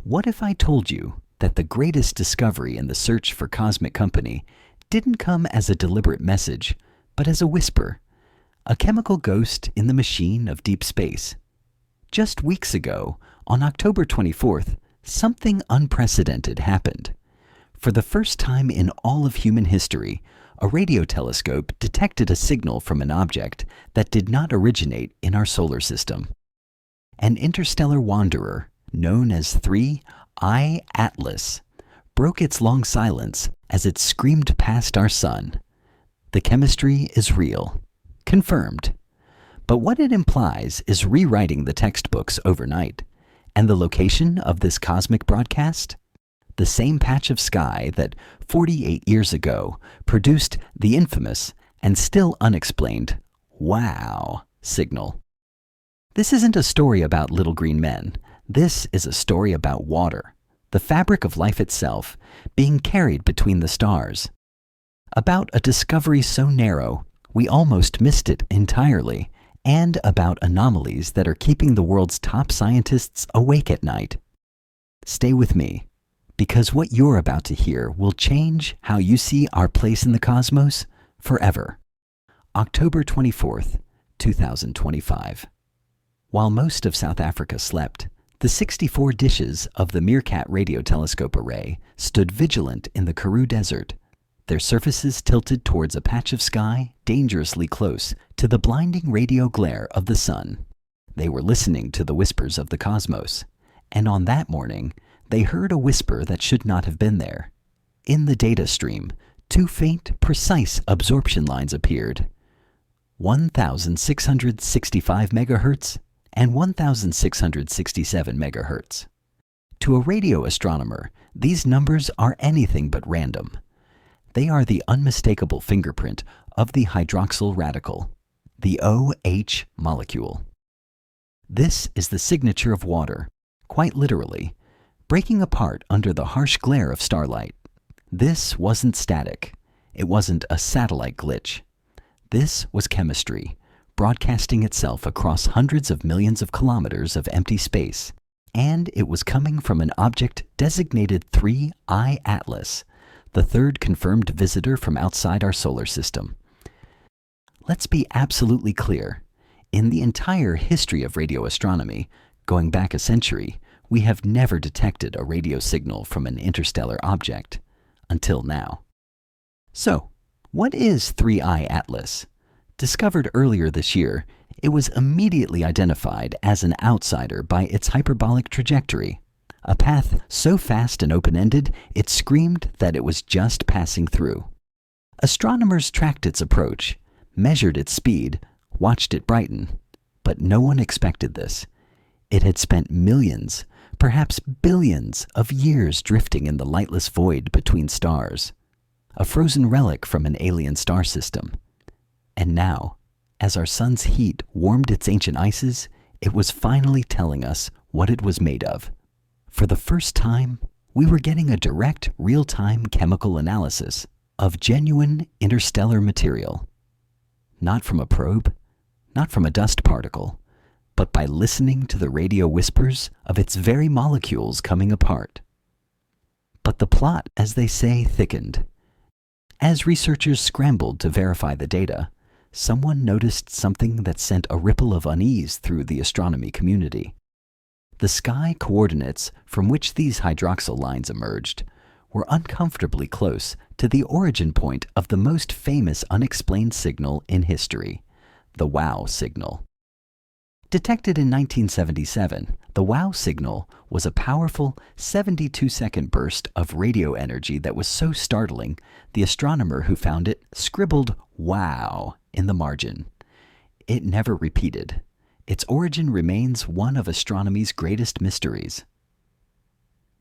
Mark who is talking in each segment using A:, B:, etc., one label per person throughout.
A: What if I told you that the greatest discovery in the search for cosmic company didn't come as a deliberate message, but as a whisper, a chemical ghost in the machine of deep space? Just weeks ago, on October 24th, something unprecedented happened. For the first time in all of human history, a radio telescope detected a signal from an object that did not originate in our solar system. An interstellar wanderer, known as 3I Atlas, broke its long silence as it screamed past our sun. The chemistry is real. Confirmed. But what it implies is rewriting the textbooks overnight. And the location of this cosmic broadcast? The same patch of sky that 48 years ago produced the infamous and still unexplained "wow" signal. This isn't a story about little green men. This is a story about water, the fabric of life itself, being carried between the stars. About a discovery so narrow, we almost missed it entirely, and about anomalies that are keeping the world's top scientists awake at night. Stay with me, because what you're about to hear will change how you see our place in the cosmos forever. October 24th, 2025. While most of South Africa slept, the 64 dishes of the Meerkat radio telescope array stood vigilant in the Karoo Desert, their surfaces tilted towards a patch of sky dangerously close to the blinding radio glare of the sun. They were listening to the whispers of the cosmos, and on that morning, they heard a whisper that should not have been there. In the data stream, two faint, precise absorption lines appeared: 1,665 megahertz and 1,667 megahertz. To a radio astronomer, these numbers are anything but random. They are the unmistakable fingerprint of the hydroxyl radical, the OH molecule. This is the signature of water, quite literally, breaking apart under the harsh glare of starlight. This wasn't static. It wasn't a satellite glitch. This was chemistry, broadcasting itself across hundreds of millions of kilometers of empty space, and it was coming from an object designated 3I Atlas, the third confirmed visitor from outside our solar system. Let's be absolutely clear. In the entire history of radio astronomy, going back a century, we have never detected a radio signal from an interstellar object, until now. So, what is 3I Atlas? Discovered earlier this year, it was immediately identified as an outsider by its hyperbolic trajectory, a path so fast and open-ended it screamed that it was just passing through. Astronomers tracked its approach, measured its speed, watched it brighten, but no one expected this. It had spent millions, perhaps billions of years drifting in the lightless void between stars, a frozen relic from an alien star system. And now, as our sun's heat warmed its ancient ices, it was finally telling us what it was made of. For the first time, we were getting a direct, real-time chemical analysis of genuine interstellar material. Not from a probe, not from a dust particle, but by listening to the radio whispers of its very molecules coming apart. But the plot, as they say, thickened. As researchers scrambled to verify the data, someone noticed something that sent a ripple of unease through the astronomy community. The sky coordinates from which these hydroxyl lines emerged were uncomfortably close to the origin point of the most famous unexplained signal in history, the WOW signal. Detected in 1977, the WOW signal was a powerful 72-second burst of radio energy that was so startling, the astronomer who found it scribbled "wow" in the margin. It never repeated. Its origin remains one of astronomy's greatest mysteries.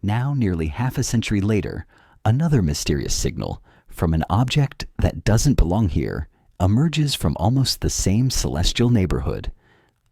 A: Now, nearly half a century later, another mysterious signal from an object that doesn't belong here emerges from almost the same celestial neighborhood.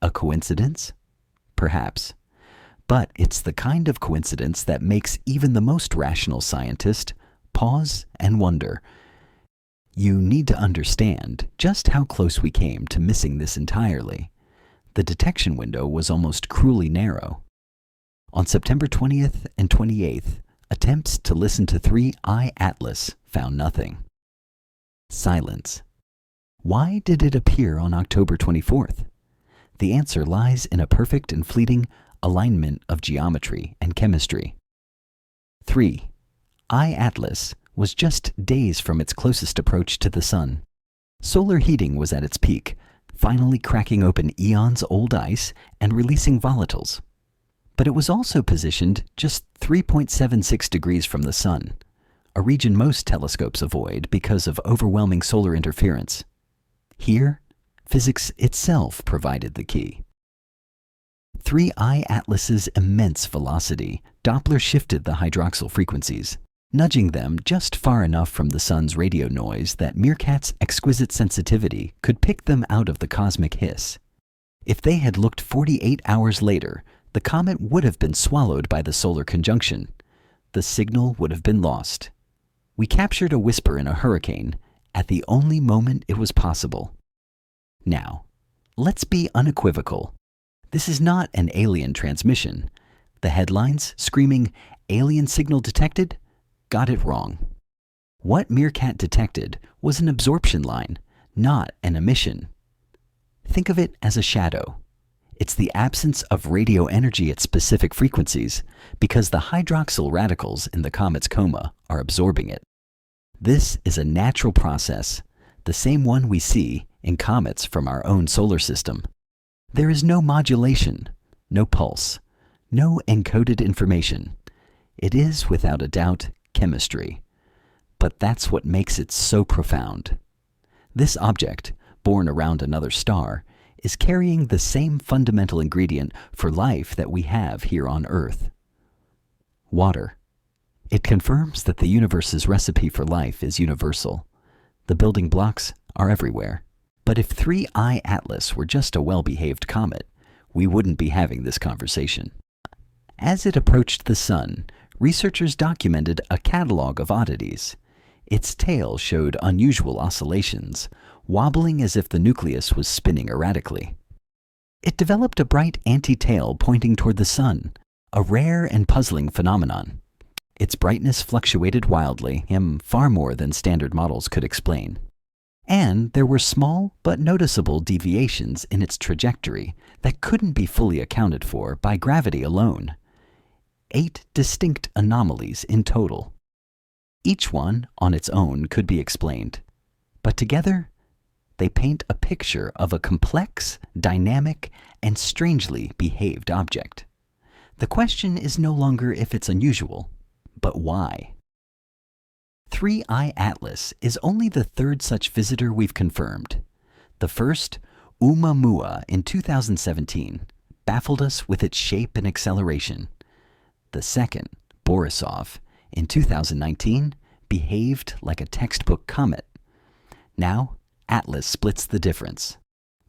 A: A coincidence? Perhaps. But it's the kind of coincidence that makes even the most rational scientist pause and wonder. You need to understand just how close we came to missing this entirely. The detection window was almost cruelly narrow. On September 20th and 28th, attempts to listen to 3I Atlas found nothing. Silence. Why did it appear on October 24th? The answer lies in a perfect and fleeting alignment of geometry and chemistry. 3. I Atlas was just days from its closest approach to the Sun. Solar heating was at its peak, finally cracking open eons-old ice and releasing volatiles. But it was also positioned just 3.76 degrees from the Sun, a region most telescopes avoid because of overwhelming solar interference. Here, physics itself provided the key. 3I Atlas's immense velocity Doppler shifted the hydroxyl frequencies, nudging them just far enough from the Sun's radio noise that Meerkat's exquisite sensitivity could pick them out of the cosmic hiss. If they had looked 48 hours later, the comet would have been swallowed by the solar conjunction. The signal would have been lost. We captured a whisper in a hurricane at the only moment it was possible. Now, let's be unequivocal. This is not an alien transmission. The headlines screaming, "Alien signal detected," got it wrong. What Meerkat detected was an absorption line, not an emission. Think of it as a shadow. It's the absence of radio energy at specific frequencies because the hydroxyl radicals in the comet's coma are absorbing it. This is a natural process, the same one we see in comets from our own solar system. There is no modulation, no pulse, no encoded information. It is, without a doubt, chemistry. But that's what makes it so profound. This object, born around another star, is carrying the same fundamental ingredient for life that we have here on Earth: water. It confirms that the universe's recipe for life is universal. The building blocks are everywhere. But if 3I Atlas were just a well-behaved comet, we wouldn't be having this conversation. As it approached the Sun, researchers documented a catalog of oddities. Its tail showed unusual oscillations, wobbling as if the nucleus was spinning erratically. It developed a bright anti-tail pointing toward the Sun, a rare and puzzling phenomenon. Its brightness fluctuated wildly, far more than standard models could explain. And there were small but noticeable deviations in its trajectory that couldn't be fully accounted for by gravity alone. 8 distinct anomalies in total. Each one on its own could be explained, but together they paint a picture of a complex, dynamic, and strangely behaved object. The question is no longer if it's unusual, but why? 3I Atlas is only the third such visitor we've confirmed. The first, Oumuamua in 2017, baffled us with its shape and acceleration. The second, Borisov, in 2019, behaved like a textbook comet. Now, Atlas splits the difference.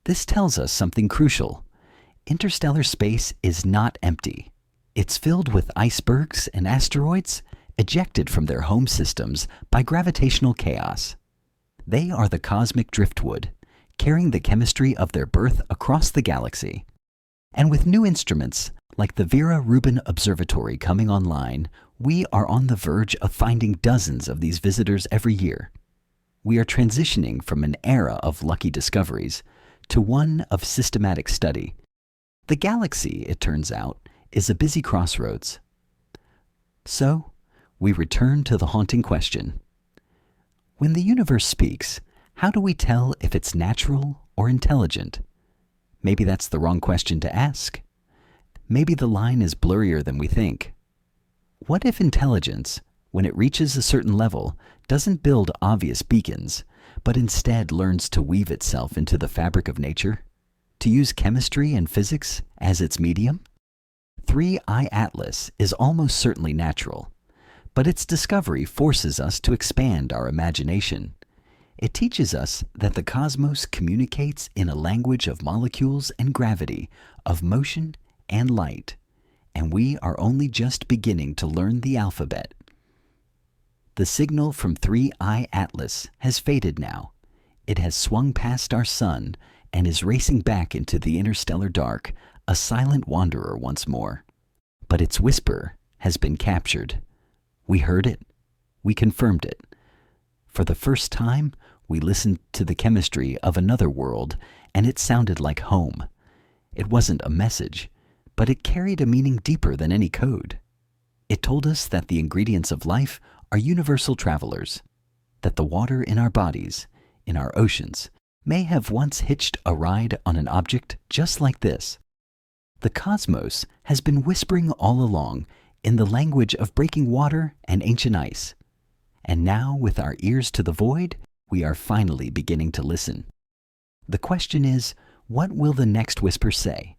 A: This tells us something crucial. Interstellar space is not empty. It's filled with icebergs and asteroids ejected from their home systems by gravitational chaos. They are the cosmic driftwood, carrying the chemistry of their birth across the galaxy. And with new instruments like the Vera Rubin Observatory coming online, we are on the verge of finding dozens of these visitors every year. We are transitioning from an era of lucky discoveries to one of systematic study. The galaxy, it turns out, is a busy crossroads. So, we return to the haunting question. When the universe speaks, how do we tell if it's natural or intelligent? Maybe that's the wrong question to ask. Maybe the line is blurrier than we think. What if intelligence, when it reaches a certain level, doesn't build obvious beacons, but instead learns to weave itself into the fabric of nature? To use chemistry and physics as its medium? 3I Atlas is almost certainly natural, but its discovery forces us to expand our imagination. It teaches us that the cosmos communicates in a language of molecules and gravity, of motion and light, and we are only just beginning to learn the alphabet. The signal from 3I Atlas has faded now. It has swung past our sun and is racing back into the interstellar dark, a silent wanderer once more. But its whisper has been captured. We heard it. We confirmed it. For the first time, we listened to the chemistry of another world, and it sounded like home. It wasn't a message, but it carried a meaning deeper than any code. It told us that the ingredients of life are universal travelers, that the water in our bodies, in our oceans, may have once hitched a ride on an object just like this. The cosmos has been whispering all along in the language of breaking water and ancient ice. And now, with our ears to the void, we are finally beginning to listen. The question is, what will the next whisper say?